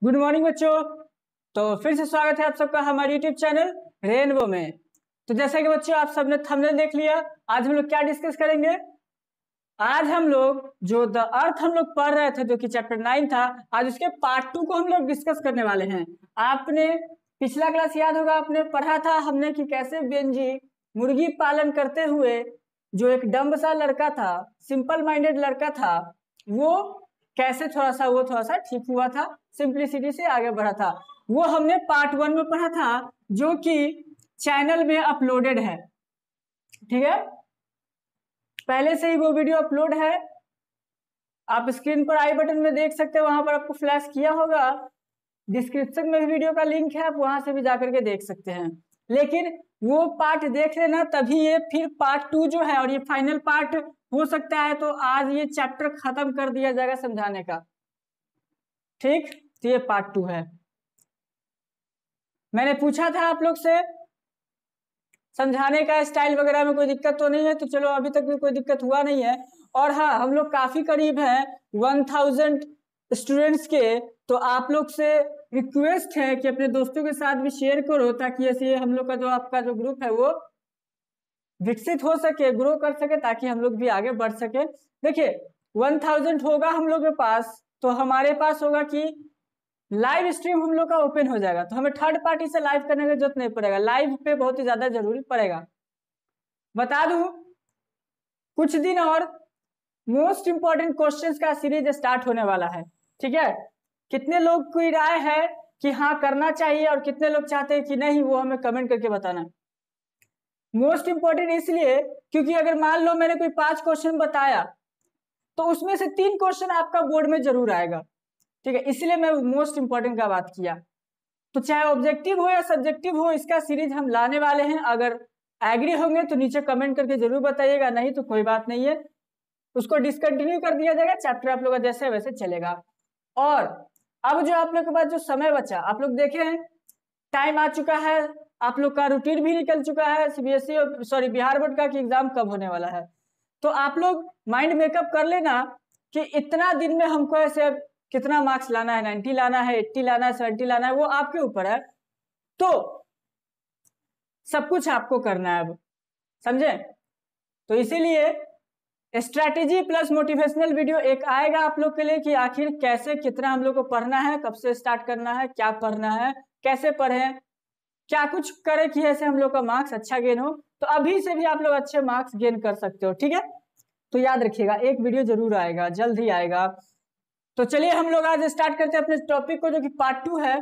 Good morning बच्चों। तो फिर से स्वागत है आप सबका हमारे यूट्यूब चैनल रेनबो में। तो जैसा कि बच्चों आप सबने थंबनेल देख लिया, आज हम लोग क्या डिस्कस करेंगे। आज हम लोग जो द अर्थ हम लोग पढ़ रहे थे जो कि चैप्टर 9 था, आज उसके पार्ट 2 को हम लोग डिस्कस करने वाले हैं। आपने पिछला क्लास याद होगा, आपने पढ़ा था हमने कि कैसे बेंजी मुर्गी पालन करते हुए जो एक डम्ब सा लड़का था, सिंपल माइंडेड लड़का था, वो कैसे थोड़ा सा ठीक हुआ था, सिंप्लिसिटी से आगे बढ़ा था। वो हमने पार्ट 1 में पढ़ा था जो कि चैनल में अपलोडेड है। ठीक है, पहले से ही वो वीडियो अपलोड है, आप स्क्रीन पर आई बटन में देख सकते हैं, वहां पर आपको फ्लैश किया होगा। डिस्क्रिप्शन में भी वीडियो का लिंक है, आप वहां से भी जाकर के देख सकते हैं। लेकिन वो पार्ट देख लेना, तभी ये फिर पार्ट 2 जो है और ये फाइनल पार्ट हो सकता है, तो आज ये चैप्टर खत्म कर दिया जाएगा समझाने का। ठीक, तो ये पार्ट 2 है। मैंने पूछा था आप लोग से समझाने का स्टाइल वगैरह में कोई दिक्कत तो नहीं है, तो चलो अभी तक भी कोई दिक्कत हुआ नहीं है। और हाँ, हम लोग काफी करीब हैं 1000 स्टूडेंट्स के, तो आप लोग से रिक्वेस्ट है कि अपने दोस्तों के साथ भी शेयर करो, ताकि ऐसे हम लोग का जो आपका जो ग्रुप है वो विकसित हो सके, ग्रो कर सके, ताकि हम लोग भी आगे बढ़ सके। देखिए 1000 होगा हम लोग के पास, तो हमारे पास होगा कि लाइव स्ट्रीम हम लोग का ओपन हो जाएगा, तो हमें थर्ड पार्टी से लाइव करने की जरूरत नहीं पड़ेगा। लाइव पे बहुत ही ज्यादा जरूरी पड़ेगा। बता दूं, कुछ दिन और मोस्ट इंपॉर्टेंट क्वेश्चंस का सीरीज स्टार्ट होने वाला है। ठीक है, कितने लोग की राय है कि हाँ करना चाहिए और कितने लोग चाहते हैं कि नहीं, वो हमें कमेंट करके बताना। मोस्ट इंपॉर्टेंट इसलिए क्योंकि अगर मान लो मैंने कोई 5 क्वेश्चन बताया, तो उसमें से 3 क्वेश्चन आपका बोर्ड में जरूर आएगा। ठीक है, इसलिए मैं मोस्ट इंपॉर्टेंट का बात किया। तो चाहे ऑब्जेक्टिव हो या सब्जेक्टिव हो, इसका सीरीज हम लाने वाले हैं। अगर एग्री होंगे तो नीचे कमेंट करके जरूर बताइएगा, नहीं तो कोई बात नहीं है, उसको डिसकंटिन्यू कर दिया जाएगा। चैप्टर आप लोग का जैसे वैसे चलेगा। और अब जो आप लोग के पास जो समय बचा, आप लोग देखे हैं टाइम आ चुका है, आप लोग का रूटीन भी निकल चुका है, सीबीएसई सॉरी बिहार बोर्ड का कि एग्जाम कब होने वाला है। तो आप लोग माइंड मेकअप कर लेना कि इतना दिन में हमको ऐसे कितना मार्क्स लाना है, 90 लाना है, 80 लाना है, 70 लाना है, वो आपके ऊपर है। तो सब कुछ आपको करना है अब, समझे। तो इसीलिए स्ट्रैटेजी प्लस मोटिवेशनल वीडियो एक आएगा आप लोग के लिए कि आखिर कैसे कितना हम लोग को पढ़ना है, कब से स्टार्ट करना है, क्या पढ़ना है, कैसे पढ़ें, क्या कुछ करें कि ऐसे हम लोग का मार्क्स अच्छा गेन हो। तो अभी से भी आप लोग अच्छे मार्क्स गेन कर सकते हो। ठीक है, तो याद रखिएगा एक वीडियो जरूर आएगा, जल्द ही आएगा। तो चलिए हम लोग आज स्टार्ट करते हैं अपने टॉपिक को, जो कि पार्ट 2 है।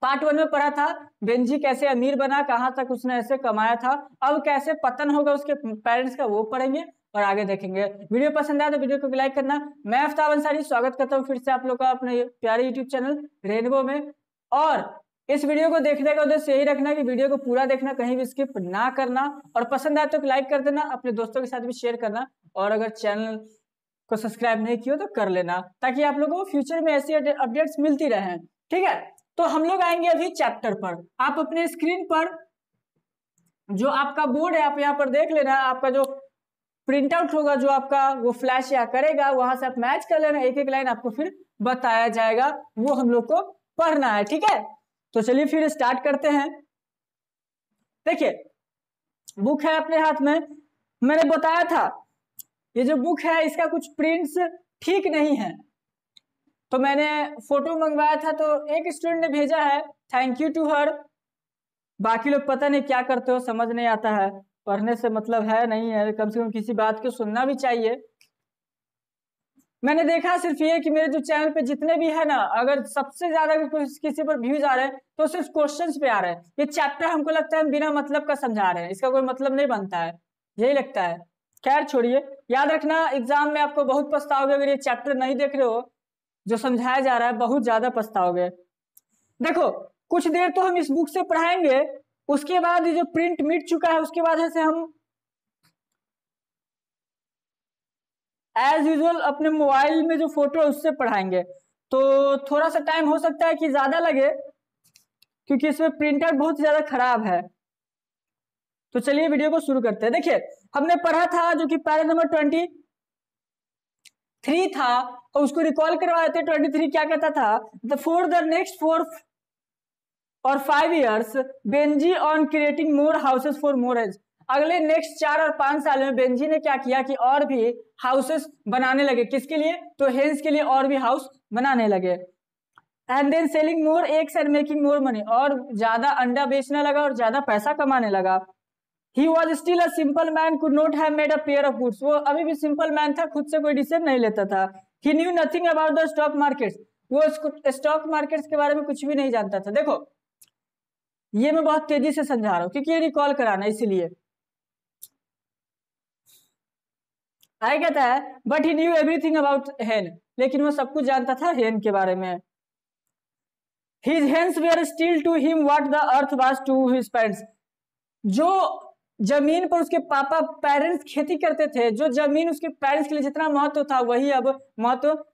पार्ट 1 में पढ़ा था बेंजी कैसे अमीर बना, कहां तक उसने ऐसे कमाया था, अब कैसे पतन होगा उसके पेरेंट्स का, वो पढ़ेंगे और आगे देखेंगे। वीडियो पसंद आया तो वीडियो को लाइक करना। मैं आफ्ताब अंसारी स्वागत करता हूँ फिर से आप लोग का अपने प्यारे यूट्यूब चैनल रेनबो में। और इस वीडियो को देखने का उद्देश्य यही रखना कि वीडियो को पूरा देखना, कहीं भी स्किप ना करना, और पसंद आए तो लाइक कर देना, अपने दोस्तों के साथ भी शेयर करना, और अगर चैनल को सब्सक्राइब नहीं किया तो कर लेना, ताकि आप लोगों को फ्यूचर में ऐसी अपडेट्स मिलती रहें। ठीक है, तो हम लोग आएंगे अभी चैप्टर पर। आप अपने स्क्रीन पर जो आपका बोर्ड है आप यहाँ पर देख लेना, आपका जो प्रिंट आउट होगा जो आपका, वो फ्लैश या करेगा, वहां से आप मैच कर लेना, एक एक लाइन आपको फिर बताया जाएगा, वो हम लोग को पढ़ना है। ठीक है, तो चलिए फिर स्टार्ट करते हैं। देखिए बुक है अपने हाथ में, मैंने बताया था ये जो बुक है इसका कुछ प्रिंट्स ठीक नहीं है, तो मैंने फोटो मंगवाया था, तो एक स्टूडेंट ने भेजा है, थैंक यू टू हर। बाकी लोग पता नहीं क्या करते हो, समझ नहीं आता है, पढ़ने से मतलब है नहीं है, कम से कम किसी बात को सुनना भी चाहिए। मैंने देखा सिर्फ ये कि मेरे जो चैनल पे जितने भी है ना, अगर सबसे ज्यादा किसी पर व्यूज आ रहे हैं तो सिर्फ क्वेश्चंस पे आ रहे हैं। ये चैप्टर हमको लगता है बिना मतलब का समझा रहे हैं, इसका कोई मतलब नहीं बनता है, यही लगता है। खैर छोड़िए, याद रखना एग्जाम में आपको बहुत पछताओगे अगर ये चैप्टर नहीं देख रहे हो जो समझाया जा रहा है, बहुत ज्यादा पछताओगे। देखो कुछ देर तो हम इस बुक से पढ़ाएंगे, उसके बाद ये जो प्रिंट मिट चुका है उसके बाद ऐसे हम एज यूजुअल अपने मोबाइल में जो फोटो है उससे पढ़ाएंगे। तो थोड़ा सा टाइम हो सकता है कि ज्यादा लगे, क्योंकि इसमें प्रिंटर बहुत ज्यादा खराब है। तो चलिए वीडियो को शुरू करते हैं। देखिए हमने पढ़ा था जो कि पैरा नंबर 20 3 था और उसको रिकॉल करवाए थे 23 क्या कहता था, फॉर द नेक्स्ट 4 और 5 years Benji on creating more houses for more hence. अगले नेक्स्ट 4 और 5 साल में बेंजी ने क्या किया कि और भी हाउसेस बनाने लगे, किसके लिए, तो हेंस के लिए और भी हाउस बनाने लगे। And then selling more eggs and making more money, और ज्यादा अंडा बेचने लगा और ज्यादा पैसा कमाने लगा। He was still a simple man, could not have made a pair of boots. वो अभी भी सिंपल मैन था, खुद से कोई डिसीजन नहीं लेता था। He knew nothing about the stock markets. वो स्टॉक मार्केट्स के बारे में कुछ भी नहीं जानता था। देखो ये मैं बहुत तेजी से समझा रहा हूँ क्योंकि ये रिकॉल कराना, इसीलिए आगे कहता है but he new everything about हेन, लेकिन वो सब कुछ जानता था हेन के बारे में। His hens were still to him what the earth was to his parents. जो जमीन पर उसके पापा पेरेंट्स खेती करते थे, जो जमीन उसके पेरेंट्स के लिए जितना महत्व था वही अब महत्व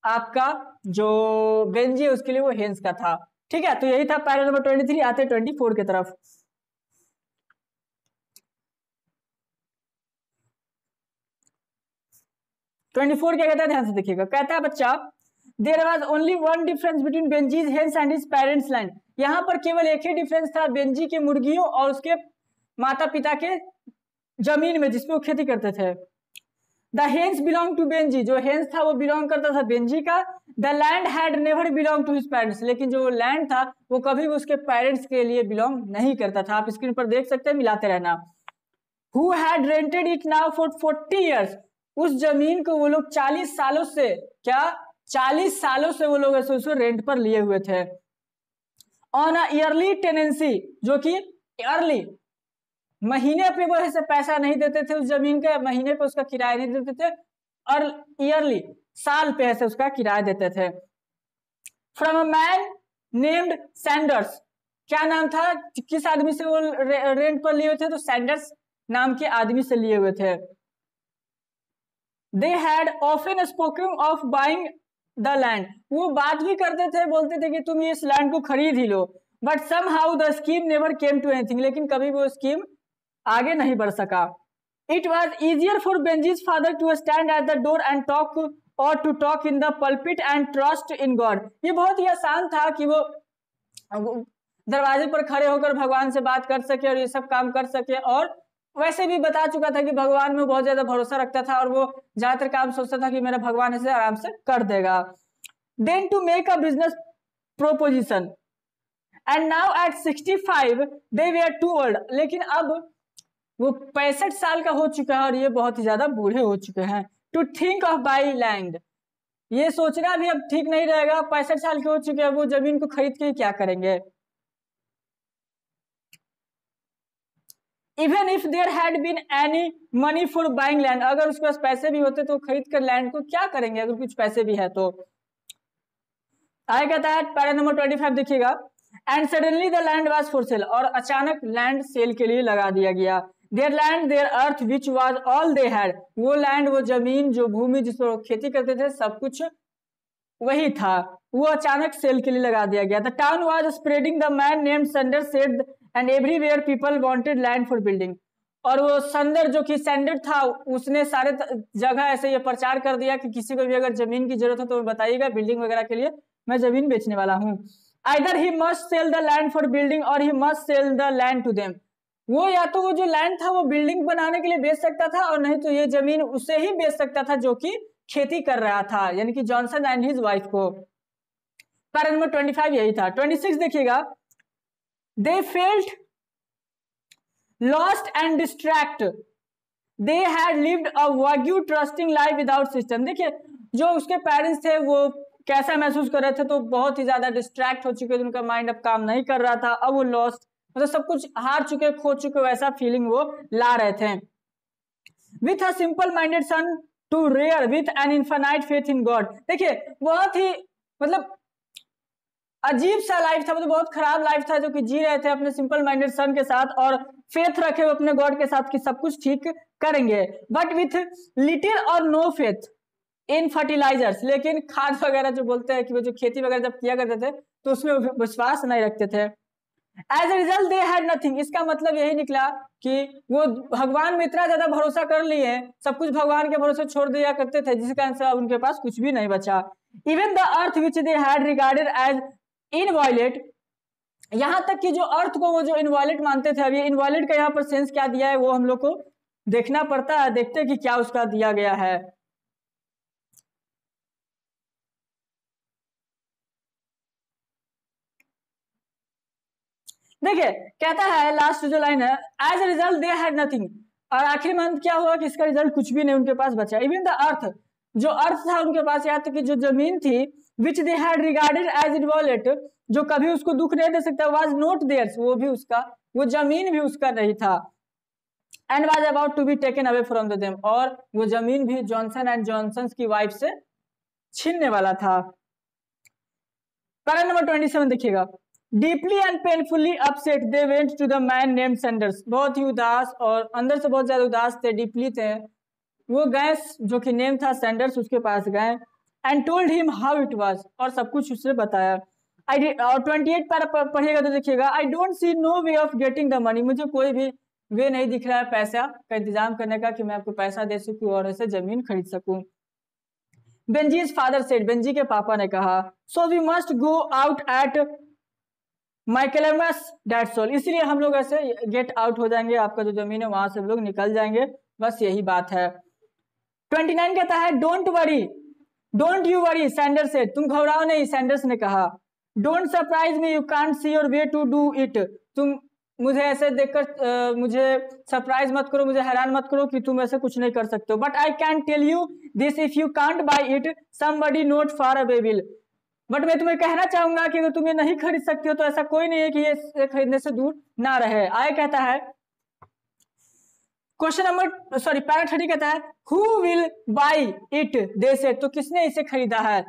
आपका जो बेंजी है उसके लिए वो हेंस का था। ठीक है, तो यही था पैरा नंबर 23। आते 24 की तरफ। 24 क्या कहता है, ध्यान से देखिएगा। कहता है बच्चा there was only one difference between Benjy's hens and his parents land. यहाँ पर केवल एक ही डिफरेंस था बेंजी के मुर्गियों और उसके माता पिता के जमीन में जिसपे वो खेती करते थे। The hens belong to Benjy, जो हेंस था वो बिलोंग करता था बेंजी का। The land had never belong to his parents, लेकिन जो लैंड था वो कभी भी उसके पेरेंट्स के लिए बिलोंग नहीं करता था। आप स्क्रीन पर देख सकते हैं, मिलाते रहना। Who had rented it now for 40 years, उस जमीन को वो लोग 40 सालों से, क्या 40 सालों से वो लोग ऐसे रेंट पर लिए हुए थे। ऑन अ ईयरली टेनेंसी, जो कि ईयरली महीने पे वो ऐसे पैसा नहीं देते थे, उस जमीन का महीने पे उसका किराया नहीं देते थे, और ईयरली साल पे ऐसे उसका किराया देते थे। From a man named Sanders, क्या नाम था, किस आदमी से वो रेंट पर लिए हुए थे, तो सैंडर्स नाम के आदमी से लिए हुए थे। They had often spoken of buying the land, वो बात भी करते थे, बोलते थे कि तुम इस लैंड को खरीद ही लो। But somehow the scheme never came to anything, लेकिन कभी वो स्कीम आगे नहीं बढ़ सका। It was easier for Benjy's father to stand at the door and talk or to talk in the pulpit and trust in God, ये बहुत ही आसान था कि वो दरवाजे पर खड़े होकर भगवान से बात कर सके और ये सब काम कर सके, और वैसे भी बता चुका था कि भगवान में बहुत ज्यादा भरोसा रखता था और वो ज्यादातर काम सोचता था कि मेरा भगवान इसे आराम से कर देगा। Then to make a business proposition and now at 65 they were too old, लेकिन अब वो 65 साल का हो चुका है और ये बहुत ही ज्यादा बूढ़े हो चुके हैं। To think of buy land, ये सोचना भी अब ठीक नहीं रहेगा, 65 साल के हो चुके हैं, वो जमीन को खरीद के क्या करेंगे। Even if there had been any money for buying land, अगर उसके पास पैसे भी होते तो खरीद कर लैंड को क्या करेंगे अगर कुछ पैसे भी है तो। आगे कहता है पैरा नंबर 25 देखिएगा। And suddenly the land was for sale, और अचानक लैंड सेल के लिए लगा दिया गया। Their land their earth which was all they had, वो लैंड वो जमीन जो भूमि जिस पर खेती करते थे सब कुछ वही था, वो अचानक सेल के लिए लगा दिया गया। The town was spreading, the man named Sander said and everywhere people wanted land for building, और वो सैंडर जो कि सैंडर था उसने सारे जगह ऐसे ये प्रचार कर दिया कि किसी को भी अगर जमीन की जरूरत हो तो बताइएगा, बिल्डिंग वगैरह के लिए मैं जमीन बेचने वाला हूँ। Either he must sell the land for building or he must sell the land to them, वो या तो वो जो लैंड था वो बिल्डिंग बनाने के लिए बेच सकता था और नहीं तो ये जमीन उसे ही बेच सकता था जो कि खेती कर रहा था, यानी कि जॉनसन एंड हिज वाइफ को। पैरा नंबर 25 यही था। 26 देखिएगा। They felt lost and distract, they had lived a wagyu trusting life without system. देखिए जो उसके पेरेंट्स थे वो कैसा महसूस कर रहे थे, तो बहुत ही ज्यादा डिस्ट्रैक्ट हो चुके थे, उनका माइंड अब काम नहीं कर रहा था, अब वो लॉस्ट मतलब सब कुछ हार चुके खो चुके वैसा फीलिंग वो ला रहे थे। With a simple minded son to rear with an infinite faith in God, देखिए बहुत ही मतलब अजीब सा लाइफ था, मतलब बहुत खराब लाइफ था जो कि जी रहे थे अपने सिंपल माइंडेड सन के साथ और फेथ रखे हुए अपने गॉड के साथ कि सब कुछ ठीक करेंगे। बट विथ लिटिल और नो फेथ इन फर्टिलाइजर्स, लेकिन खाद वगैरह जो बोलते हैं कि वो जो खेती वगैरह जब किया करते थे तो उसमें विश्वास नहीं रखते थे। As a result they had nothing, इसका मतलब यही निकला कि वो भगवान में इतना ज्यादा भरोसा कर लिए, सब कुछ भगवान के भरोसे छोड़ दिया करते थे, जिसके कारण से उनके पास कुछ भी नहीं बचा। Even the earth which they had regarded as inviolate, यहां तक कि जो अर्थ को वो जो इनवॉयलेट मानते थे, अब ये इनवॉयलेट का यहाँ पर सेंस क्या दिया है वो हम लोग को देखना पड़ता है, देखते हैं कि क्या उसका दिया गया है। देखिए कहता है लास्ट जो लाइन है, as a result they had nothing, और आखिरी में क्या हुआ कि इसका रिजल्ट कुछ भी नहीं उनके पास बचा। इवन द अर्थ, जो अर्थ था उनके पास, यहाँ तक कि जो जमीन थी, विच दे हैड रिगार्डेड एज इनवॉलेट, जो कभी उसको दुख नहीं दे सकता, वाज नॉट देयर्स, वो भी उसका, वो जमीन भी उसका नहीं था। And was about to be taken away from them, और वो जमीन भी जॉनसन एंड जॉनसन की वाइफ से छीनने वाला था। पैरा नंबर 27 देखिएगा, deeply and painfully upset they went to the man named Sanders, बहुत ही उदास और अंदर से बहुत ज्यादा उदास थे, डीपली थे, वो गए जो कि नेम था सैंडर्स, उसके पास गए, and told him how it was, और सब कुछ उससे बताया। और 28 पढ़िएगा तो देखिएगा, I don't see no way of getting the money, मुझे कोई भी वे नहीं दिख रहा है पैसा का इंतजाम करने का कि मैं आपको पैसा दे सकूं और ऐसे जमीन खरीद सकूं। बेंजीज फादर सेड, बेंजी के पापा ने कहा, so we must go out at Michaelmas that's all, इसलिए हम लोग ऐसे गेट आउट हो जाएंगे, आपका जो जमीन है वहां से हम लोग निकल जाएंगे, बस यही बात है। 29 कहता है, don't worry, don't you worry Sanders said, तुम घबराओ नहीं, सैंडर्स ने कहा। Don't surprise me, you can't see your way to do it, तुम मुझे ऐसे देखकर मुझे सरप्राइज मत करो, मुझे हैरान मत करो कि तुम ऐसे कुछ नहीं कर सकते हो। But I can tell you this, if you can't buy it somebody not far away will, बट मैं तुम्हें कहना चाहूंगा कि अगर तुम ये नहीं खरीद सकते हो तो ऐसा कोई नहीं है कि ये खरीदने से दूर ना रहे। आए कहता है क्वेश्चन नंबर सॉरी पैरा 30 कहता है, who will by it they से, तो किसने इसे खरीदा है,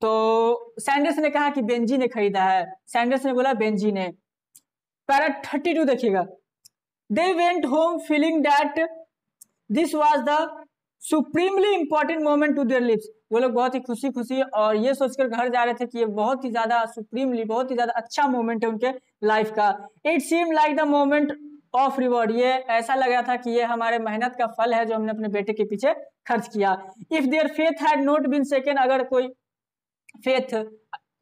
तो सैंडर्स ने कहा कि बेंजी ने खरीदा है, सैंडर्स ने बोला बेंजी ने। पैरा 32 देखिएगा, they went home feeling that this was the supremely important moment to their lives, वो लोग बहुत ही खुशी खुशी और ये सोचकर घर जा रहे थे कि ये बहुत ही ज्यादा सुप्रीमली, बहुत ही ज्यादा अच्छा मोमेंट है उनके लाइफ का। It seem like the moment of reward, ये ऐसा लगा था कि ये हमारे मेहनत का फल है जो हमने अपने बेटे के पीछे खर्च किया। If their faith had not been second, अगर कोई फेथ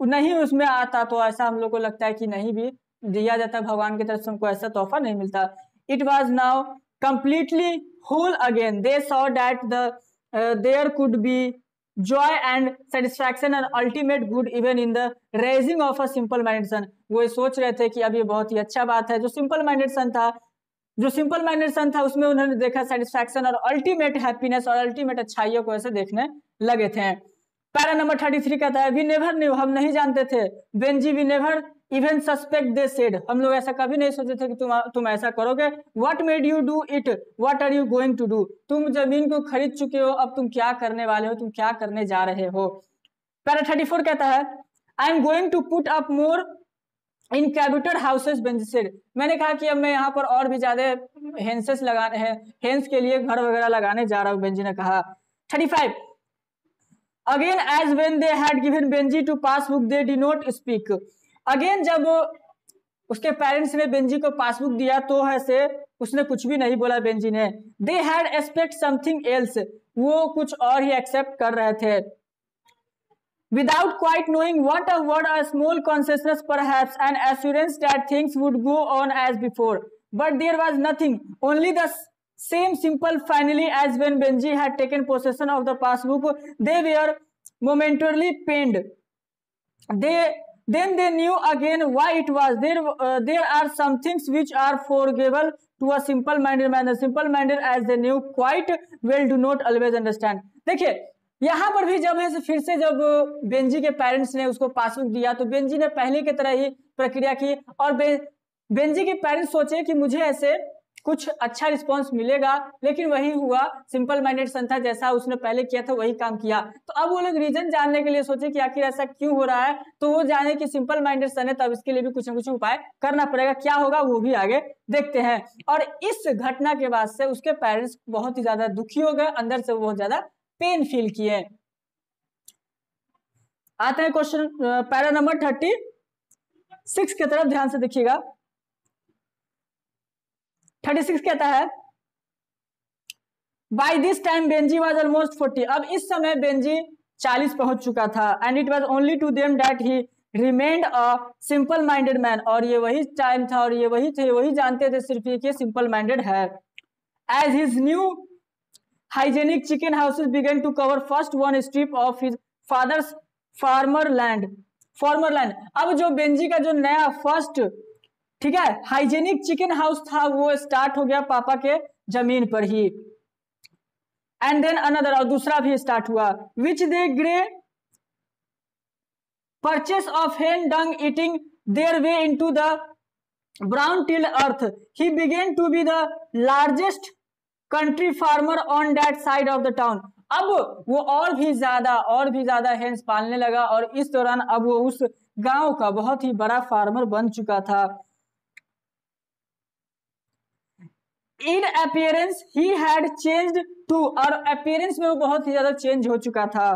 नहीं उसमें आता तो ऐसा हम लोग को लगता है कि नहीं भी दिया जाता, भगवान की तरफ से हमको ऐसा तोहफा नहीं मिलता। It was now completely whole again, they saw that there could be joy and satisfaction and ultimate good even in the raising of a simple minded son, वो सोच रहे थे कि अब ये बहुत ही अच्छा बात है, जो सिंपल माइंडेड सन था, जो सिंपल माइंडेड सन था उसमें उन्होंने देखा सेटिस्फैक्शन और अल्टीमेट हैप्पीनेस और अल्टीमेट अच्छाइयों को ऐसे देखने लगे थे। पैरा नंबर 33 कहता है, वी नेवर न्यू, हम नहीं जानते थे, Benjy we never even suspect they said, हम लोग ऐसा कभी नहीं सोचे थे कि तुम ऐसा करोगे। What made you do it, what are you going to do, तुम जमीन को खरीद चुके हो, अब तुम क्या करने वाले हो, तुम क्या करने जा रहे हो। पैरा 34 कहता है, I am going to put up more in habited houses, Benjy said, मैंने कहा कि अब मैं यहाँ पर और भी ज्यादा हेंसेस लगाने हैं, हेंस के लिए घर वगैरह लगाने जा रहा हूँ, बेंजी ने कहा। 35 again as when they had given Benjy to passbook they did not speak, again जब उसके पेरेंट्स ने बेंजी को पासबुक दिया तो ऐसे उसने कुछ भी नहीं बोला बेंजी ने। They had expect something else, वो कुछ और ही एक्सेप्ट कर रहे थे। Without quite knowing what a word, a small consciousness perhaps an assurance that things would go on as before, but there was nothing, only the same simple finally as when Benji had taken possession of the passbook they were momentarily pained, then they knew again why it was there are some things which are forgivable to a simple minded man, simple minded as they knew quite well do not always understand। देखिए यहाँ पर भी जब है फिर से जब Benji के पेरेंट्स ने उसको पासबुक दिया तो बेंजी ने पहले की तरह ही प्रक्रिया की और बेंजी के पेरेंट्स सोचे कि मुझे ऐसे कुछ अच्छा रिस्पांस मिलेगा, लेकिन वही हुआ, सिंपल माइंडेड सन था, जैसा उसने पहले किया था वही काम किया। तो अब वो लोग रीजन जानने के लिए सोचे कि आखिर ऐसा क्यों हो रहा है, तो वो जाने कि सिंपल माइंडेड सन है तब इसके लिए भी कुछ ना कुछ उपाय करना पड़ेगा, क्या होगा वो भी आगे देखते हैं। और इस घटना के बाद से उसके पेरेंट्स बहुत ही ज्यादा दुखी हो गए, अंदर से बहुत ज्यादा पेन फील किए। आते हैं क्वेश्चन पैरा नंबर 36 की तरफ ध्यान से देखिएगा। 36 कहता है by this time Benjy was almost 40। अब इस समय बेंजी 40 पहुंच चुका था। And it was only to them that he remained a simple minded man. और ये वही टाइम था और ये वही थे, वही जानते थे सिर्फ ये कि सिंपल माइंडेड है। As his new hygienic chicken houses began to cover first one strip of his father's farmer land. अब जो बेंजी का जो नया फर्स्ट, ठीक है, हाइजेनिक चिकन हाउस था वो स्टार्ट हो गया पापा के जमीन पर ही। एंड देन अनदर, और दूसरा भी स्टार्ट हुआ, which they grey purchase of hen dung eating their way into the brown tilled earth. He began to be the largest country farmer on that side of the town. अब वो और भी ज्यादा hence पालने लगा और इस दौरान अब वो उस गांव का बहुत ही बड़ा फार्मर बन चुका था। In appearance he had changed too, और अपीयरेंस में वो बहुत ही ज्यादा चेंज हो चुका था।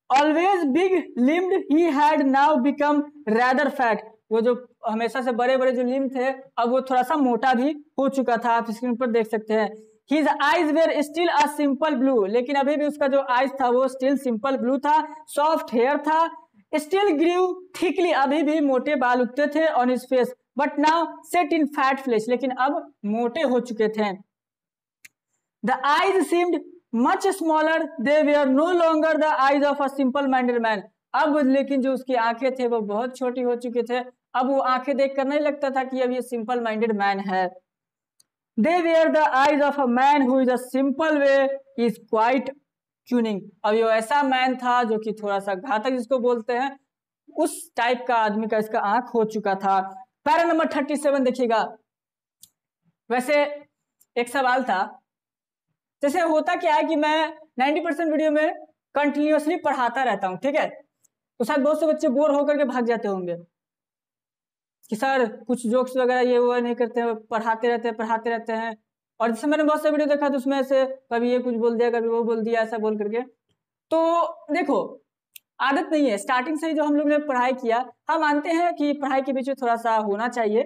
Always big limbed he had now become rather fat. वो जो हमेशा से बड़े बड़े जो लिम्ब थे अब वो थोड़ा सा मोटा भी हो चुका था, आप स्क्रीन पर देख सकते हैं। His eyes were still a simple blue, लेकिन अभी भी उसका जो आइज था वो स्टिल सिंपल ब्लू था। सॉफ्ट हेयर था। स्टिल ग्रीव थिकली, अभी भी मोटे बाल उगते थे on his face, but now set in fat flesh, लेकिन अब मोटे हो चुके थे। The eyes seemed much smaller, they were no longer the eyes of a simple minded man. अब लेकिन जो उसकी आंखें थे वो बहुत छोटी हो चुके थे। अब वो आंखें देखकर नहीं लगता था कि अब ये सिंपल माइंडेड मैन है। They were the eyes of a man who is a simple way is quite cunning। अब ये ऐसा मैन था जो कि थोड़ा सा घातक जिसको बोलते हैं, उस टाइप का आदमी का इसका आंख हो चुका था। पैरा नंबर 37 देखिएगा। वैसे एक सवाल था, जैसे होता क्या है कि मैं 90% वीडियो में कंटिन्यूअसली पढ़ाता रहता हूँ, ठीक है, तो शायद बहुत से बच्चे बोर होकर के भाग जाते होंगे कि सर कुछ जोक्स वगैरह ये वो नहीं करते हैं, पढ़ाते रहते हैं। और जैसे मैंने बहुत से वीडियो देखा तो उसमें से कभी ये कुछ बोल दिया कभी वो बोल दिया, ऐसा बोल करके। तो देखो आदत नहीं है, स्टार्टिंग से ही जो हम लोग ने पढ़ाई किया, हम मानते हैं कि पढ़ाई के बीच में थोड़ा सा होना चाहिए,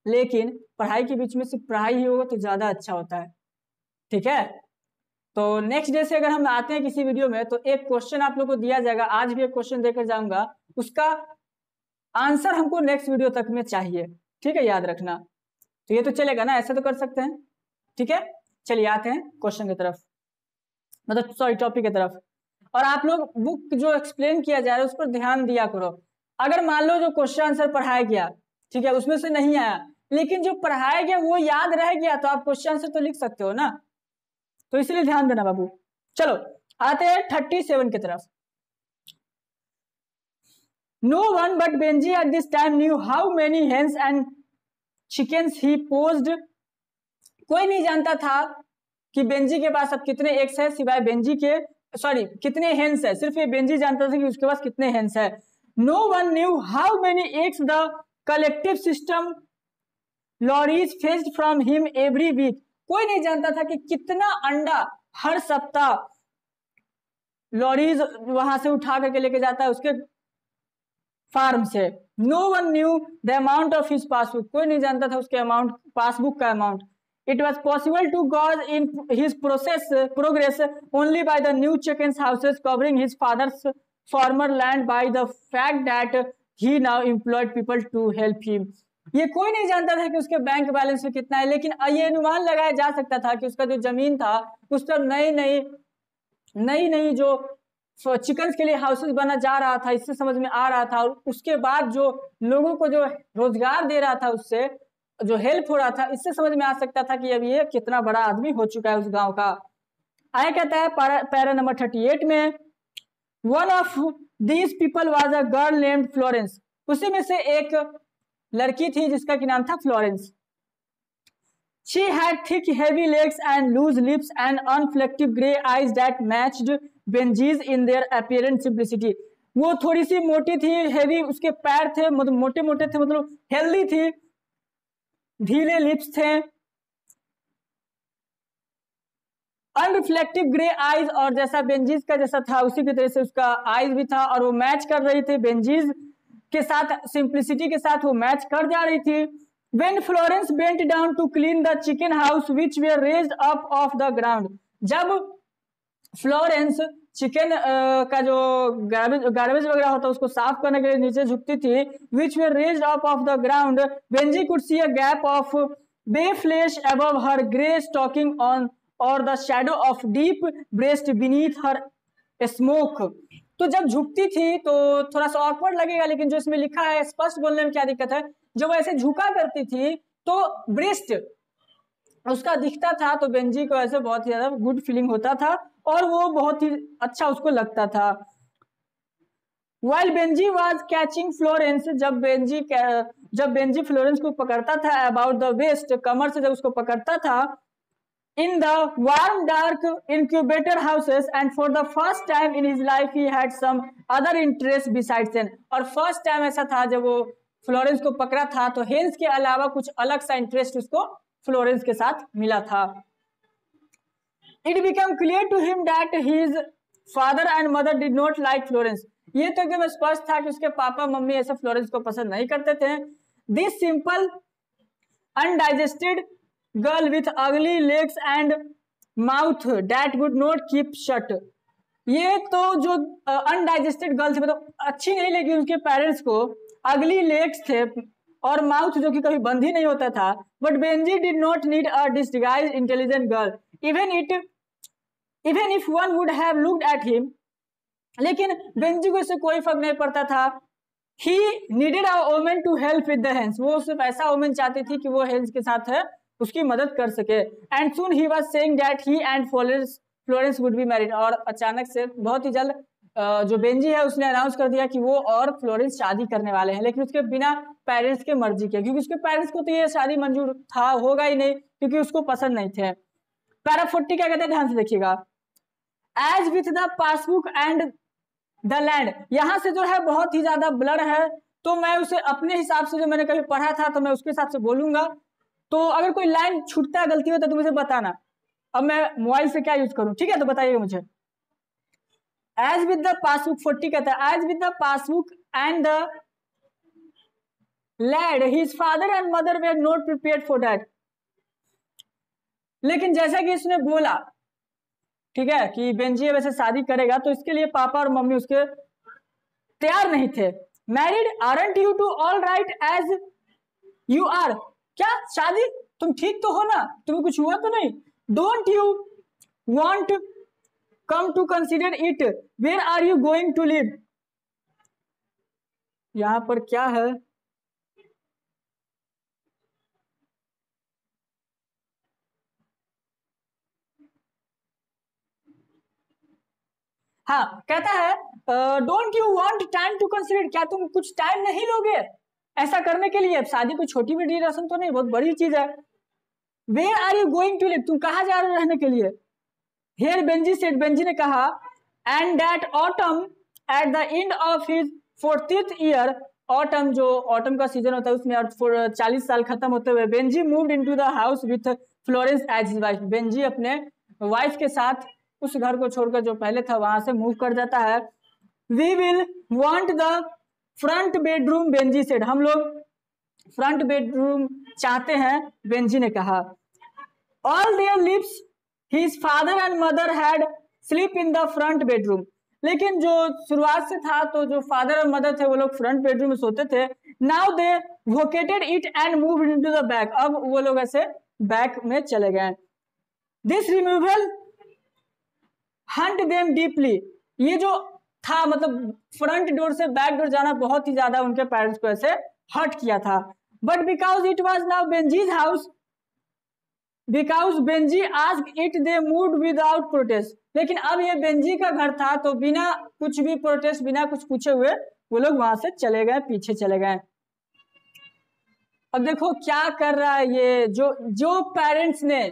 लेकिन पढ़ाई के बीच में सिर्फ पढ़ाई ही होगा तो ज्यादा अच्छा होता है, ठीक है। तो नेक्स्ट डे से अगर हम आते हैं किसी वीडियो में तो एक क्वेश्चन आप लोग को दिया जाएगा, आज भी एक क्वेश्चन देकर जाऊंगा, उसका आंसर हमको नेक्स्ट वीडियो तक में चाहिए, ठीक है, याद रखना। तो ये तो चलेगा ना, ऐसे तो कर सकते हैं, ठीक है। चलिए आते हैं क्वेश्चन की तरफ, मतलब सॉरी टॉपिक की तरफ। और आप लोग बुक जो एक्सप्लेन किया जा रहा है उस पर ध्यान दिया करो। अगर मान लो जो क्वेश्चन आंसर पढ़ाया गया, ठीक है, उसमें से नहीं आया, लेकिन जो पढ़ाया गया वो याद रह गया, तो आप क्वेश्चन आंसर तो लिख सकते हो ना, तो इसलिए ध्यान देना बाबू। चलो आते हैं 37 की तरफ। No one but Benji at this time knew how many hens and chickens he posed। कोई नहीं जानता था कि बेंजी के पास अब कितने एग्स है, सिवाय बेंजी के, सॉरी कितने हेन्स है, सिर्फ ये बेंजी जानता था कि उसके पास कितने हेन्स है। No one knew how many eggs the collective system lorries fetched from him every week। कोई नहीं जानता था कि कितना अंडा हर सप्ताह लॉरीज वहां से उठा करके लेके जाता है उसके फार्म से। No one knew the amount of his passbook, कोई नहीं जानता था उसके अमाउंट, पासबुक का amount. It was possible to gauge in his progress only by the new chickens houses covering his father's former land by the fact that he now employed people to help him. ये कोई नहीं जानता था कि उसके bank balance में कितना है, लेकिन ये अनुमान लगाया जा सकता था कि उसका जो जमीन था उस पर नई नई जो चिकन के लिए हाउसेस बना जा रहा था, इससे समझ में आ रहा था। और उसके बाद जो लोगों को जो रोजगार दे रहा था, उससे जो हेल्प हो रहा था, इससे समझ में आ सकता था कि अब ये कितना बड़ा आदमी हो चुका है उस गांव का। आया कहता है पैरा नंबर 38 में, one of these people was a girl named Florence. उसी में से एक लड़की थी जिसका की नाम था Florence. She had thick, heavy legs and loose lips and unflective grey eyes that matched Benji's in their apparent simplicity। वो थोड़ी सी मोटी थी, हेवी उसके पैर थे, मतलब मोटे मोटे थे, मतलब हेल्दी थी, ढीले लिप्स थे, अनरिफ्लेक्टिव ग्रे आईज, और जैसा बेंजीज का जैसा था उसी की तरह से उसका आईज भी था, और वो मैच कर रही थी बेंजीज के साथ, सिंप्लिसिटी के साथ वो मैच कर जा रही थी। When Florence bent down to clean the chicken house which were raised up off the ground, जब फ्लोरेंस चिकन का जो गार्बेज वगैरह होता है उसको साफ करने के लिए नीचे झुकती थी, which were raised up off the ground, Benji could see a gap of bay flesh above her grey stocking on or the shadow of deep breast beneath her smoke। तो जब झुकती थी तो थोड़ा सा ऑकवर्ड लगेगा, लेकिन जो इसमें लिखा है स्पष्ट बोलने में क्या दिक्कत है, जब वो ऐसे झुका करती थी तो ब्रेस्ट उसका दिखता था, तो बेंजी को ऐसे बहुत ही ज्यादा गुड फीलिंग होता था और वो बहुत ही अच्छा उसको लगता था। While Benji was catching Florence, जब बेंजी फ्लोरेंस को पकड़ता था अबाउट द वेस्ट, कमर से जब उसको पकड़ता था, in the warm dark incubator houses, and for the first time in his life he had some other interest besides hen। और फर्स्ट टाइम ऐसा था जब वो फ्लोरेंस को पकड़ा था तो हेन्स के अलावा कुछ अलग सा इंटरेस्ट उसको फ्लोरेंस के साथ मिला था। It became clear to him that his father and mother did not like Florence। ये तो एकदम स्पष्ट था कि उसके पापा मम्मी ऐसे फ्लोरेंस को पसंद नहीं करते थे। This simple undigested girl with ugly legs and mouth that would not keep shut। ये तो जो अनडाइजेस्टेड गर्ल थी, मतलब अच्छी नहीं लगी उनके पेरेंट्स को, अगली लेग्स थे और माउथ जो कि कभी बंद ही नहीं होता था। But Benjy did not need a disguised intelligent girl even if one would have looked at him. लेकिन बेंजी को इससे कोई फर्क नहीं पड़ता था। He needed a woman to help with the hands. वो सिर्फ ऐसा वुमन चाहती थी कि वो हैंड्स के साथ है उसकी मदद कर सके। And soon he was saying that he and Florence would be married. और अचानक से बहुत ही जल्द जो बेंजी है उसने अनाउंस कर दिया कि वो और फ्लोरेंस शादी करने वाले हैं, लेकिन उसके बिना पेरेंट्स के मर्जी के, क्योंकि उसके पेरेंट्स को तो ये शादी मंजूर था होगा ही नहीं, क्योंकि उसको पसंद नहीं थे। पैरा 40 क्या कहते हैं, ध्यान से देखिएगा। As with the passbook and the land, यहां से जो है बहुत ही ज्यादा ब्लर है, तो मैं उसे अपने हिसाब से जो मैंने कभी पढ़ा था तो मैं उसके हिसाब से बोलूंगा। तो अगर कोई लाइन छूटता है, गलती होता है तो मुझे बताना। अब मैं मोबाइल से क्या यूज करूं, ठीक है, तो बताइएगा मुझे। एज विद द पासबुक 40 कहता है, as with the passbook and the land his father and mother were not prepared for that. लेकिन जैसा कि इसने बोला, ठीक है, कि बेंजी वैसे शादी करेगा, तो इसके लिए पापा और मम्मी उसके तैयार नहीं थे। Married aren't you to all right as you are. क्या शादी, तुम ठीक तो हो ना, तुम्हें कुछ हुआ तो नहीं। Don't you want come to consider it, where are you going to live. यहां पर क्या है, हाँ कहता है don't you want time to consider, क्या तुम कुछ टाइम नहीं लोगे ऐसा करने के लिए। शादी कोई छोटी बड़ी रस्म तो नहीं, बहुत बड़ी चीज है। Where are you going to live, तुम कहाँ जा रहे हो रहने के लिए। हियर बेंजी सेड, बेंजी ने कहा, and that autumn at the end of his 40th year, autumn जो ऑटम का सीजन होता है उसमें 40 साल खत्म होते हुए, Benjy moved into the house with Florence as his wife. Benjy अपने वाइफ के साथ उस घर को छोड़कर जो पहले था वहां से मूव कर जाता है। We will want the front bedroom, Benjy said, हम लोग फ्रंट बेडरूम चाहते हैं, बेंजी ने कहा। All their lives his father and mother had sleep in the front bedroom. लेकिन जो शुरुआत से था तो जो फादर और मदर थे वो लोग फ्रंट बेडरूम में सोते थे। Now they vacated it and move into the back, अब वो लोग ऐसे बैक में चले गए। This removal hurt them deeply, ये जो था मतलब फ्रंट डोर से बैक डोर जाना बहुत ही ज्यादा उनके पेरेंट्स को ऐसे हर्ट किया था। But because it was now Benjy's house, because Benjy asked it, they moved without protest. लेकिन अब ये बेंजी का घर था तो बिना कुछ भी प्रोटेस्ट, बिना कुछ पूछे हुए वो लोग वहां से चले गए, पीछे चले गए। अब देखो क्या कर रहा है ये, जो पेरेंट्स ने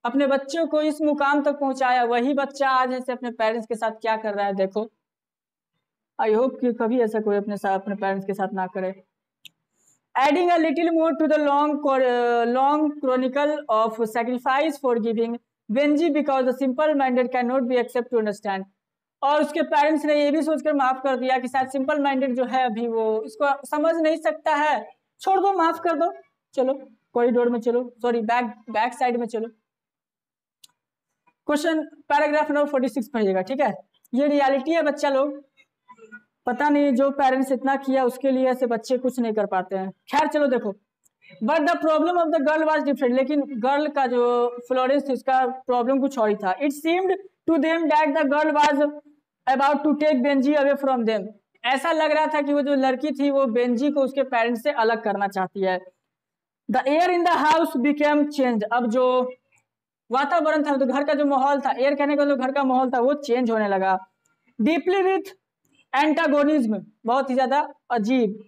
अपने बच्चों को इस मुकाम तक पहुंचाया, वही बच्चा आज ऐसे अपने पेरेंट्स के साथ क्या कर रहा है। देखो, आई होप कि कभी ऐसा कोई अपने पेरेंट्स के साथ ना करे। Adding a little more to the long chronicle of sacrifice for giving Benjy because the simple minded can not be accept to understand. और उसके पेरेंट्स ने ये भी सोचकर माफ कर दिया कि शायद सिंपल माइंडेड जो है अभी वो इसको समझ नहीं सकता है, छोड़ दो, माफ कर दो, चलो कॉरिडोर में चलो, सॉरी बैक साइड में चलो। क्वेश्चन पैराग्राफ नंबर 46 पढ़िएगा, ठीक है। ये रियलिटी है बच्चा लोग, पता नहीं जो पेरेंट्स इतना किया उसके लिए ऐसे बच्चे कुछ नहीं कर पाते हैं। खैर चलो देखो, but the problem of the girl was different, लेकिन गर्ल का जो फ्लोरेंस थी उसका प्रॉब्लम कुछ और ही था। It seemed to them that the girl was about to take Benjy away from them. ऐसा लग रहा था कि वो जो लड़की थी वो बेंजी को उसके पेरेंट्स से अलग करना चाहती है। The air in the house became change, अब जो वातावरण था, तो घर का जो माहौल था, एयर कहने का जो घर का माहौल था वो चेंज होने लगा। डीपली विथ एंटागोनिज्म, बहुत ही ज्यादा अजीब।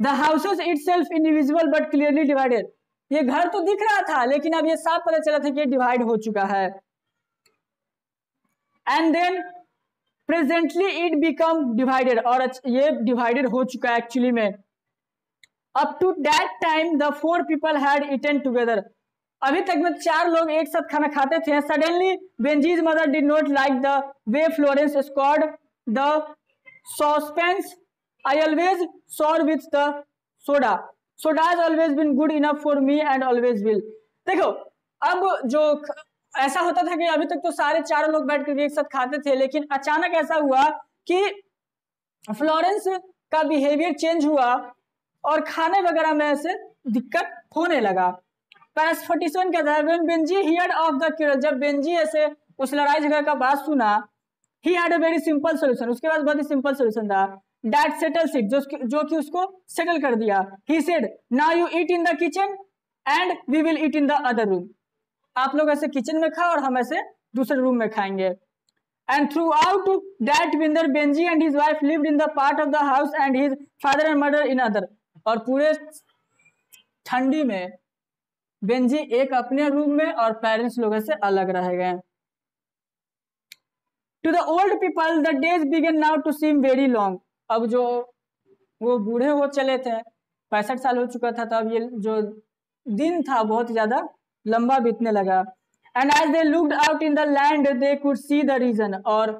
The houses itself invisible but clearly divided, ये घर तो दिख रहा था लेकिन अब ये साफ पता चला था कि ये डिवाइड हो चुका है। And then presently it become divided, और ये डिवाइडेड हो चुका है एक्चुअली में। Up to that time the 4 people had eaten together, अभी तक में 4 लोग एक साथ खाना खाते थे। Suddenly Benjy's mother did not like the way Florence scoured the saucepans, I always scour with the soda, soda has always been good enough for me and always will. देखो अब जो ऐसा होता था कि अभी तक तो सारे 4 लोग बैठ कर एक साथ खाते थे, लेकिन अचानक ऐसा हुआ कि फ्लोरेंस का बिहेवियर चेंज हुआ और खाने वगैरह में ऐसे दिक्कत होने लगा। पैराग्राफ 47 कहता है when Benjy heard of the quarrel, जब बेंजी ऐसे उस लड़ाई झगड़े का बात सुना, he had a very simple solution, उसके पास बहुत ही सिंपल सॉल्यूशन था। दैट सेटल्स इट, जो कि उसको सेटल कर दिया। He said now you eat in the kitchen and we will eat in the other room, आप लोग ऐसे किचन में खाओ और हम ऐसे दूसरे रूम में खाएंगे। And throughout that winter, Benji and his wife lived in the part of the house and his father and mother in other, और पूरे ठंडी में बेंजी एक अपने रूम में और पेरेंट्स लोगों से अलग रह गए। To the old people, the days began now to seem very long, अब जो वो बूढ़े हो चले थे, 65 साल हो चुका था, तो अब ये जो दिन था बहुत ज्यादा लंबा बीतने लगा। And as they looked out in the land, they could see the reason, और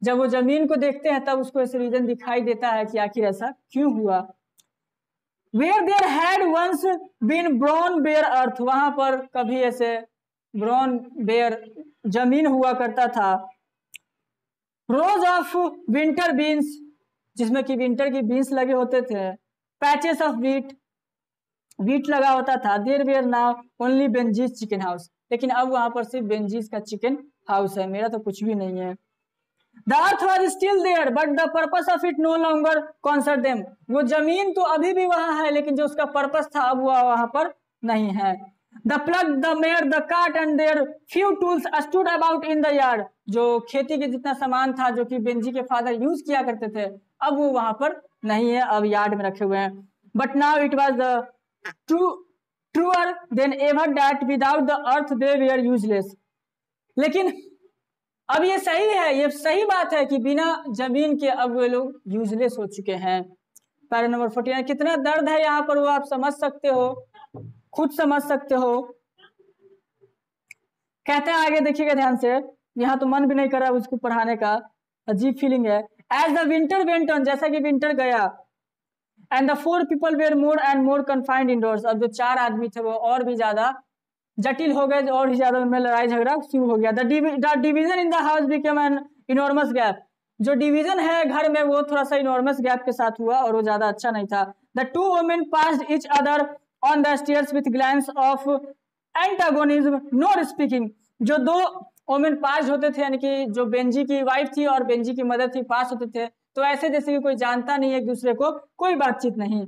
जब वो जमीन को देखते हैं तब उसको ऐसे रीजन दिखाई देता है कि आखिर ऐसा क्यों हुआ। Where there had once been brown bare earth, वहां पर कभी ऐसे brown bare जमीन हुआ करता था। Rows of winter beans, जिसमें कि विंटर की बीन्स लगे होते थे। Patches of wheat लगा होता था। There were now only Benji's chicken house, लेकिन अब वहां पर सिर्फ बेंजीज का चिकन हाउस है, मेरा तो कुछ भी नहीं है। The earth was still there, but the purpose of it no longer concerned them, वो जमीन तो अभी भी वहां है लेकिन जो उसका पर्पस था अब वो वहां पर नहीं है। The plug, the mare, the cart and their few tools stood about in the yard, जो खेती के जितना सामान था जो कि बेंजी के फादर यूज किया करते थे अब वो वहां पर नहीं है, अब यार्ड में रखे हुए हैं। But now it was the truer than ever that without the earth they were useless, लेकिन अब ये सही है, ये सही बात है कि बिना जमीन के अब वे लोग यूजलेस हो चुके हैं। पैरा नंबर 49, कितना दर्द है यहाँ पर वो आप समझ सकते हो, खुद समझ सकते हो। कहते हैं आगे देखिएगा ध्यान से, यहाँ तो मन भी नहीं कर रहा उसको पढ़ाने का, अजीब फीलिंग है। As the winter went on, जैसा कि विंटर गया, and the 4 people were more and more confined indoors, अब जो 4 आदमी थे वो और भी ज्यादा जटिल हो गए और ही ज्यादा उनमें लड़ाई झगड़ा शुरू हो गया। The division in the house become an enormous gap, जो डिवीजन है घर में वो थोड़ा सा इनॉर्मस गैप के साथ हुआ और वो ज्यादा अच्छा नहीं था। The 2 women passed each other on the stairs with glance of antagonism, nor speaking, जो 2 women पास होते थे यानी कि जो बेंजी की वाइफ थी और बेंजी की मदर थी पास होते थे, तो ऐसे जैसे कि कोई जानता नहीं एक दूसरे को, कोई बातचीत नहीं।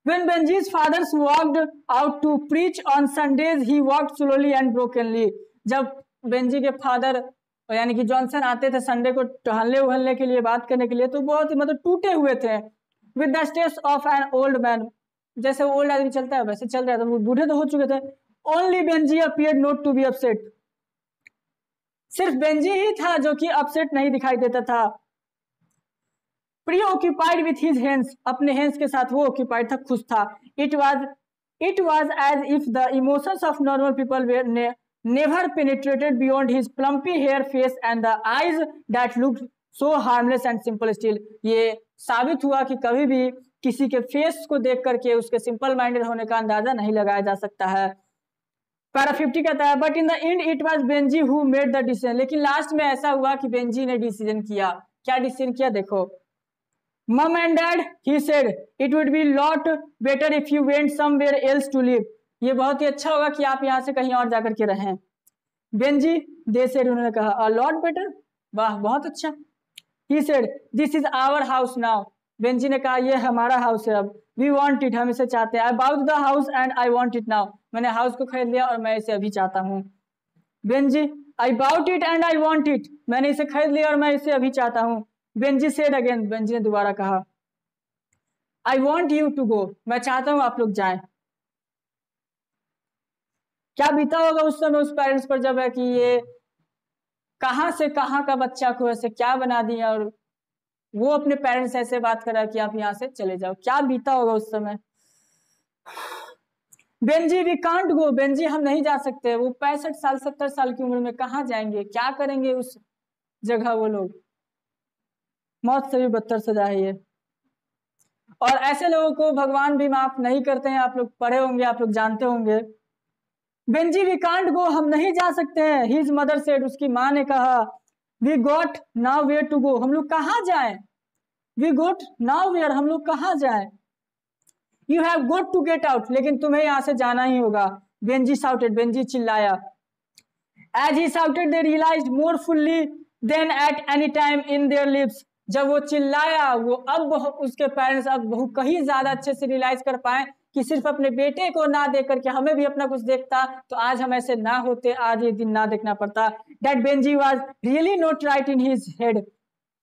When Benji's fathers walked out to preach on Sundays, he walked slowly and brokenly. जब बेंजी के फादर यानी कि जॉनसन आते थे संडे को टहलने उहलने के लिए, बात करने के लिए, तो बहुत ही मतलब टूटे हुए थे। With the steps of an old man, जैसे ओल्ड आदमी चलता है वैसे चल रहा था, वो बूढ़े तो हो चुके थे। Only Benji appeared not to be upset, सिर्फ बेंजी ही था जो कि अपसेट नहीं दिखाई देता था। preoccupied with his hands, अपने hands के साथ वो occupied था, खुश था। It was as if the emotions of normal people were never penetrated beyond his plumpy hair face and the eyes that looked so harmless and simple still। ये साबित हुआ कि कभी भी किसी के फेस को देख करके उसके सिंपल माइंडेड होने का अंदाजा नहीं लगाया जा सकता है। पैरा 50 कहता है but in the end it was Benji who made the decision, लेकिन लास्ट में ऐसा हुआ कि बेंजी ने डिसीजन किया। क्या डिसीजन किया देखो, mum and dad he said it would be lot better if you went somewhere else to live, ये बहुत ही अच्छा होगा कि आप यहाँ से कहीं और जाकर के रहें। बेंजी दे सेड, उन्होंने कहा अ लॉट बेटर, वाह बहुत अच्छा। He said this is our house now, Benjy ने कहा ये हमारा हाउस है अब। वी वांट इट, हम इसे चाहते हैं। I bought the house and I want it now, मैंने हाउस को खरीद लिया और मैं इसे अभी चाहता हूँ। Benjy I bought it and I want it, मैंने इसे खरीद लिया और मैं इसे अभी चाहता हूँ। बेंजी सेड अगेन, बेंजी ने दोबारा कहा I want you to go, मैं चाहता हूँ आप लोग जाएं। क्या बीता होगा उस समय उस पेरेंट्स पर जब है कि ये कहां से कहां का बच्चा को ऐसे क्या बना दिया और वो अपने पेरेंट्स से ऐसे बात कर रहा है कि आप यहाँ से चले जाओ, क्या बीता होगा उस समय। Benjy we can't go, Benjy हम नहीं जा सकते। वो 65 साल 70 साल की उम्र में कहाँ जाएंगे, क्या करेंगे उस जगह वो लोग, मौत से भी बदतर सजा है ये। और ऐसे लोगों को भगवान भी माफ नहीं करते हैं, आप लोग पढ़े होंगे, आप लोग जानते होंगे। बेंजी वी कांट गो, हम नहीं जा सकते हैं। हिज मदर सेड, उसकी माँ ने कहा we got nowhere to go, हम लोग कहाँ जाएं। वी गोट नाउ वेयर, हम लोग कहाँ जाएं। You have got to get out, लेकिन तुम्हें यहाँ से जाना ही होगा। बेंजी शाउटेड, बेंजी चिल्लाया। As he shouted they realised more fully than at any time in their lives, जब वो चिल्लाया वो अब उसके पेरेंट्स अब बहुत कहीं ज्यादा अच्छे से रियलाइज कर पाए कि सिर्फ अपने बेटे को ना देख करके हमें भी अपना कुछ देखता तो आज हम ऐसे ना होते, आज ये दिन ना देखना पड़ता। That Benji was really not right in his head,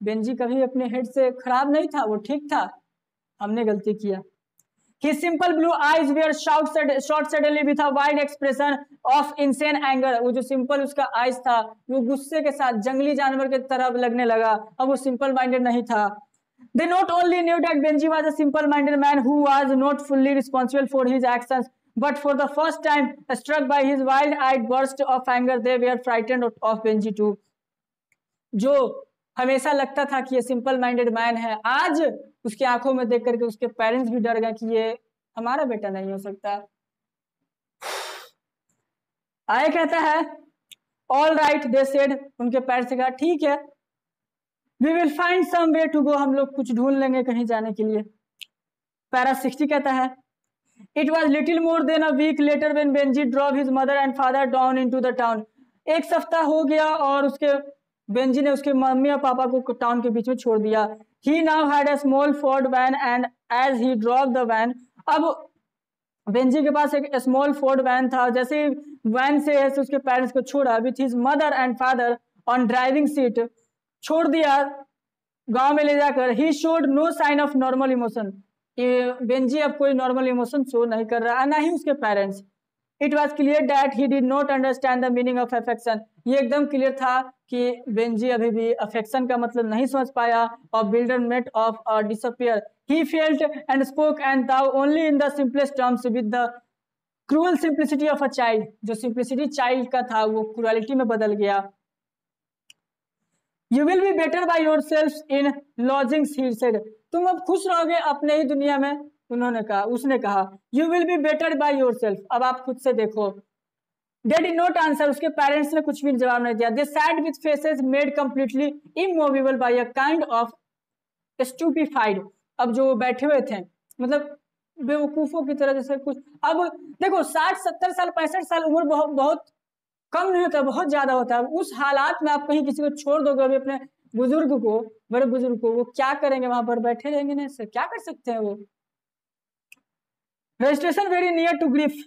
Benji कभी अपने हेड से खराब नहीं था, वो ठीक था, हमने गलती किया। His simple blue eyes were shot suddenly with a wide expression of insane anger, वो जो सिंपल उसका आइज था वो गुस्से के साथ जंगली जानवर के तरह लगने लगा, अब वो सिंपल माइंडेड नहीं था। They not only knew that Benji was a simple-minded man who was not fully responsible for his actions, but for the first time, struck by his wild-eyed burst of anger, they were frightened of Benji too. जो हमेशा लगता था कि ये simple minded man है, आज उसकी आंखों में देख करके उसके पेरेंट्स भी डर गए कि ये हमारा बेटा नहीं हो सकता। आए कहता है ऑल राइट दे सेड, उनके पेरेंट्स से कहा ठीक है, we will find some way to go, हम लोग कुछ ढूंढ लेंगे कहीं जाने के लिए। पैरा 60 कहता है it was little more than a week later when Benjy drove his mother and father down into the town, एक सप्ताह हो गया और उसके बेंजी ने उसके मम्मी और पापा को टाउन के बीच में छोड़ दिया। He now had a small Ford van and as he drove the van, अब बेंजी के पास एक स्मॉल फोर्ड वैन था, जैसे वैन से उसके पेरेंट्स को छोड़ा with his mother and father on driving seat, छोड़ दिया गांव में ले जाकर। He showed no sign of normal emotion, Benjy अब कोई नॉर्मल इमोशन शो नहीं कर रहा, ना ही उसके parents. It was clear that he did not understand the meaning of affection, ये एकदम क्लियर था कि बेंजी अभी भी अफेक्शन का मतलब नहीं समझ पाया। और builder met off disappear, he felt and spoke and thought only in the simplest terms with the cruel simplicity of a child, जो सिंप्लिसिटी चाइल्ड का था वो क्रूअलिटी में बदल गया। You will be better by yourself in lodgings, he said, तुम अब खुश रहोगे अपने ही दुनिया में, उन्होंने कहा, उसने कहा you will be better by yourself, अब आप खुद से देखो। They did not answer, उसके पेरेंट्स ने कुछ भी जवाब नहीं दिया। They sat with faces made completely immovable by a kind of stupefied, अब जो बैठे हुए थे मतलब बेवकूफों की तरह जैसे कुछ। अब देखो 60 70 साल 65 साल उम्र बहुत कम नहीं होता, बहुत ज्यादा होता है। उस हालात में आप कहीं किसी को छोड़ दोगे अभी अपने बुजुर्ग को, बड़े बुजुर्ग को, वो क्या करेंगे, वहां पर बैठे रहेंगे ना, इससे क्या कर सकते हैं वो। Registration very near to grief,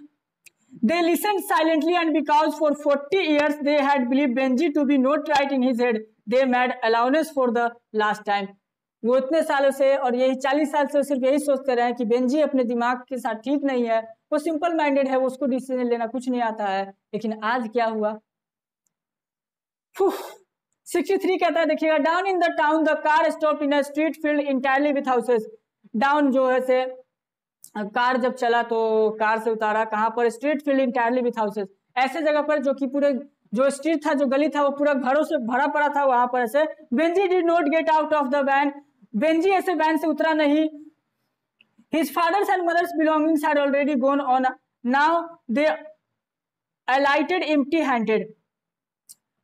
they listened silently and because for 40 years they had believed Benji to be not right in his head, they made allowance for the last time, वो इतने सालों से और यही 40 साल से सिर्फ यही सोचते रहे कि बेंजी अपने दिमाग के साथ ठीक नहीं है, वो सिंपल माइंडेड है, वो उसको डिसीजन लेना कुछ नहीं आता है। लेकिन आज क्या हुआ। 63 कहता है देखिएगा, down in the town the car stop in a street field entirely with houses, down जो है से कार जब चला तो कार से उतारा कहां पर, street field entirely with houses, ऐसे जगह पर जो कि पूरे जो स्ट्रीट था, जो गली था, वो पूरा घरों से भरा पड़ा था, वहां पर ऐसे Benjy did not get out of the van, Benjy ऐसे वैन से उतरा नहीं। His father's and mother's belongings had already gone on. Now they alighted empty-handed.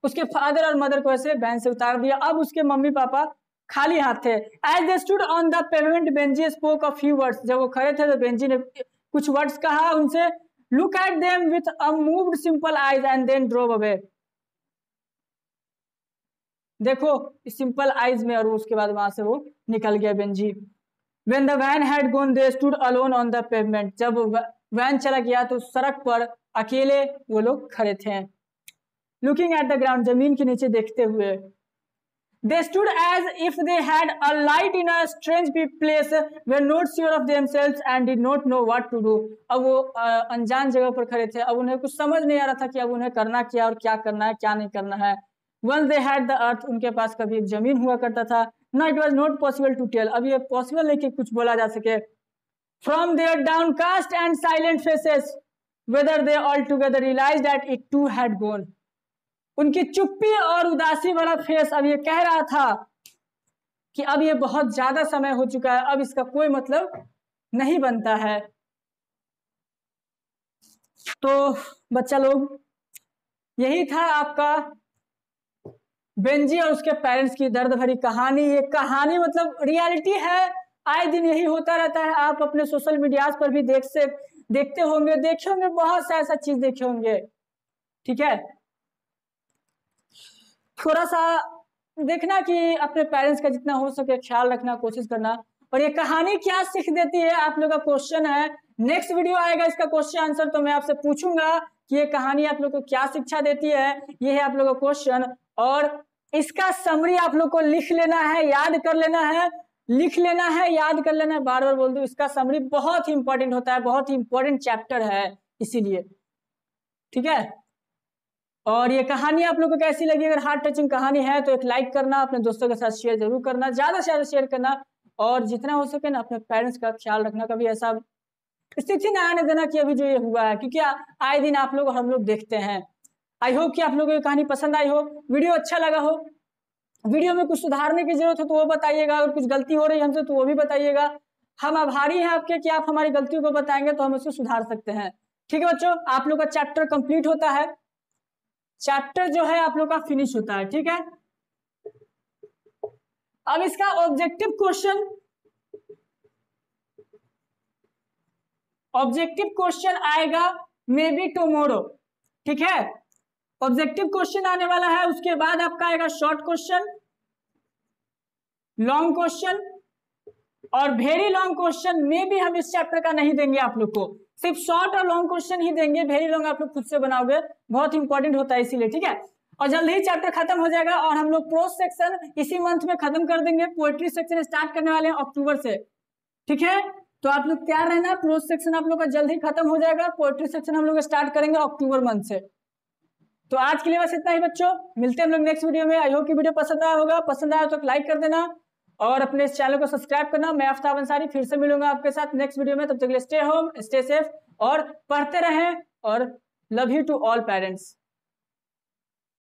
उसके फादर और मदर को ऐसे वैन से उतार दिया, अब उसके मम्मी पापा खाली हाथ थे। As they stood on the pavement, Benji spoke a few words. जब वो खड़े थे तो बेंजी ने कुछ वर्ड्स कहा उनसे। Look at them with unmoved simple eyes and then drove away. देखो सिंपल आइज में, और उसके बाद वहां से वो निकल गया Benji. When the van had gone, they stood alone on the pavement. जब वैन चला गया तो सड़क पर अकेले वो लोग खड़े थे। Looking at the ground, जमीन के नीचे देखते हुए। They stood as if they had a light in a strange place, were not sure of themselves and did not know what to do. अब वो अनजान जगह पर खड़े थे, अब उन्हें कुछ समझ नहीं आ रहा था कि अब उन्हें करना क्या और क्या करना है क्या नहीं करना है। Once they had the earth, उनके पास कभी एक जमीन हुआ करता था। No, it was not possible to tell. अब ये पॉसिबल नहीं कि कुछ बोला जा सके। From their downcast and silent faces, whether they altogether realized that it too had gone. उनकी चुप्पी और उदासी वाला फेस अब ये कह रहा था कि अब ये बहुत ज्यादा समय हो चुका है, अब इसका कोई मतलब नहीं बनता है। तो बच्चा लोग, यही था आपका बेंजी और उसके पेरेंट्स की दर्द भरी कहानी। ये कहानी मतलब रियलिटी है, आए दिन यही होता रहता है। आप अपने सोशल मीडियाज पर भी देखते होंगे, देखे होंगे, बहुत सा ऐसा चीज देखे होंगे। ठीक है, थोड़ा सा देखना कि अपने पेरेंट्स का जितना हो सके ख्याल रखना, कोशिश करना। और ये कहानी क्या सीख देती है, आप लोग का क्वेश्चन है। नेक्स्ट वीडियो आएगा इसका क्वेश्चन आंसर, तो मैं आपसे पूछूंगा कि ये कहानी आप लोग को क्या शिक्षा देती है। ये है आप लोग का क्वेश्चन, और इसका समरी आप लोग को लिख लेना है, याद कर लेना है, लिख लेना है, याद कर लेना है। बार बार बोल दूं, इसका समरी बहुत ही इंपॉर्टेंट होता है, बहुत ही इंपॉर्टेंट चैप्टर है इसीलिए। ठीक है, और ये कहानी आप लोग को कैसी लगी? अगर हार्ट टचिंग कहानी है तो एक लाइक करना, अपने दोस्तों के साथ शेयर जरूर करना, ज्यादा से ज्यादा शेयर करना, और जितना हो सके ना अपने पेरेंट्स का ख्याल रखना। कभी ऐसा स्थिति ना आने देना कि अभी जो ये हुआ है, क्योंकि आए दिन आप लोग और हम लोग देखते हैं। आई होप कि आप लोगों को ये कहानी पसंद आई हो, वीडियो अच्छा लगा हो, वीडियो में कुछ सुधारने की जरूरत हो तो वो बताइएगा, और कुछ गलती हो रही है हमसे तो वो भी बताइएगा। हम आभारी हैं आपके कि आप हमारी गलतियों को बताएंगे तो हम उसको सुधार सकते हैं। ठीक है बच्चों, आप लोग का चैप्टर कंप्लीट होता है, चैप्टर जो है आप लोग का फिनिश होता है। ठीक है, अब इसका ऑब्जेक्टिव क्वेश्चन आएगा मे बी टुमारो। ठीक है, ऑब्जेक्टिव क्वेश्चन आने वाला है, उसके बाद आपका आएगा शॉर्ट क्वेश्चन, लॉन्ग क्वेश्चन, और वेरी लॉन्ग क्वेश्चन में भी हम इस चैप्टर का नहीं देंगे आप लोग को, सिर्फ शॉर्ट और लॉन्ग क्वेश्चन ही देंगे। वेरी लॉन्ग आप लोग खुद से बनाओगे, बहुत इंपॉर्टेंट होता है इसीलिए। ठीक है, और जल्द ही चैप्टर खत्म हो जाएगा और हम लोग प्रोज सेक्शन इसी मंथ में खत्म कर देंगे। पोएट्री सेक्शन स्टार्ट करने वाले हैं अक्टूबर से। ठीक है, तो आप लोग तैयार रहना, प्रोज सेक्शन आप लोग का जल्द ही खत्म हो जाएगा, पोएट्री सेक्शन हम लोग स्टार्ट करेंगे अक्टूबर मंथ से। तो आज के लिए बस इतना ही बच्चों, मिलते हैं हम लोग नेक्स्ट वीडियो में। आई होप की वीडियो पसंद आया होगा, पसंद आया तो लाइक कर देना और अपने इस चैनल को सब्सक्राइब करना। मैं आफ्ताब अंसारी फिर से मिलूंगा आपके साथ नेक्स्ट वीडियो में, तब तक के लिए स्टे होम, स्टे सेफ और पढ़ते रहें, और love you to all parents.